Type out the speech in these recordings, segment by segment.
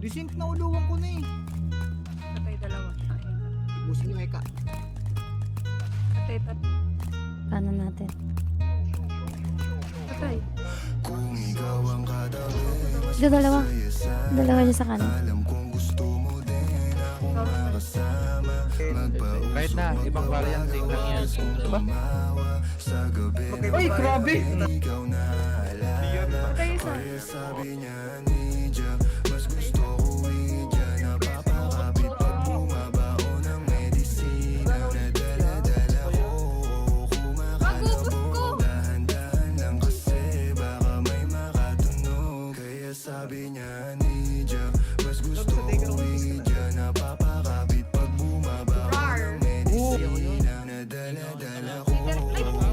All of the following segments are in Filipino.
Disink na uluwan ko na eh. Patay dalawa. Ibusin niyo Eka. Patay tatlo. Kanan natin. Patay. Kung ikaw ang katabi, mas Ito dalawa. masaya sa Dalawa dyan sa kanan. alam kong gusto mo din ako makasama. Magpausok, Kahit na, ibang variant din lang yan. Diba? tumawa sa gabi. Uy, grabe! Ikaw na alala. Patay isa. Kaya sabi niya ni Ja, mas gusto ko iya. Napapakapit pag bumabao ng medisina. Nadala-dala ko, kumakalabog. Dahan-dahan lang kasi baka may makatunog. Kaya sabi niya ni Ja, mas gusto ko iya. Napapakapit pag bumabao ng medisina. Nadala-dala ko,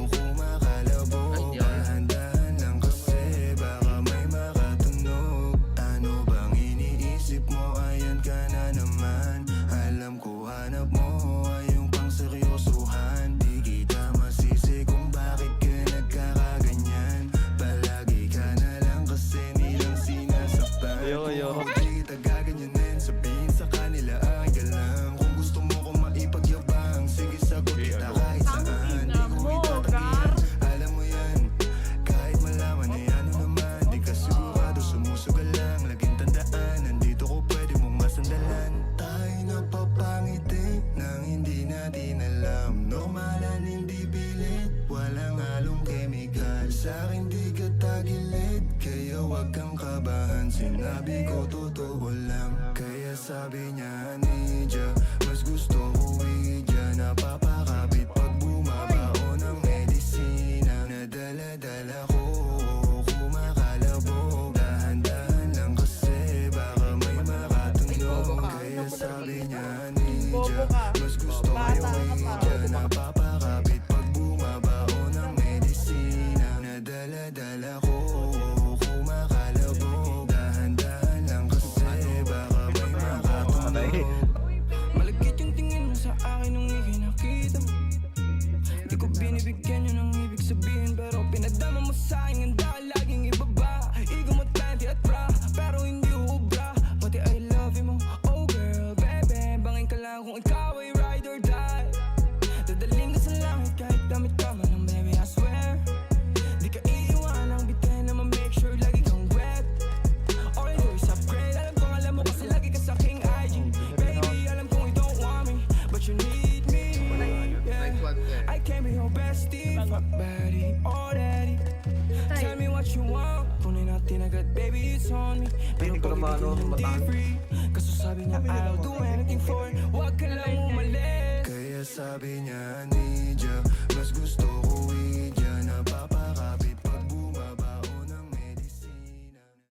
kumakalabog. Dahan-dahan lang kasi baka may makatunog. Ano bang iniisip mo? Ayan ka na naman. Alam ko hanap mo ay yung pang seryosohan. Di kita masisi kung bakit ka nagkakaganyan. Palagi ka na lang kasi nilang sinasaktan. Kung di kita gaganyanin, sabihin sa kanila ay ka lang. Kung gusto mo kong maipagyabang, sige sagot kita kahit saan. Di ko itatanggihan, alam mo yan. Kahit malaman ay ano naman, di ka sigurado, sumusugal lang. Laging tandaan, nandito ko pwede mong masandalan. Tayo napapangiti nang hindi natin alam. Normalan, hindi bilit, walang halong chemical. Sa'kin di ka tagilid, kaya wag kang kabahan. Sinabi ko totoo lang, kaya sabi niya ni Ja, mas gusto ko iya. Napapakapit pag bumabao ng medisina. Nadala-dala ko, kumakalabog. Dahan-dahan lang kasi baka may makatunog. Kaya sabi niya ni Ja, mas gusto ko iya. Napapakapit pag bumabao ng medisina. Nadala-dala ko, kumakalabog. Dahan-dahan lang kasi baka may makatunog. Malagkit yung tingin mo sa akin nung ikinakita mo. Di ko binibigyan yun ng ibig sabihin, pero pinadama mo sa akin ang dahil laging ibaba. Ego mo 20 at bra, pero hindi ubra. Pati I love you mo, oh girl, baby. Bangin ka lang kung ikaw ay ride or die. Dadaling ka sa langit kahit damit ka man ng baby, I swear. Di ka iiwan ang bitin na ma-make sure lagi kang wet. All I do is upgrade. Alam kong alam mo kasi lagi ka sa king IG. Baby, alam kong you don't want me, but you need me, yeah. I can be your bestie, fuck buddy, already. Tell me what you want, kunin natin agad, baby, it's on me. Pero pag hindi free, kaso sabi niya I'll do anything for it. Wag ka lang umalis. Kaya sabi niya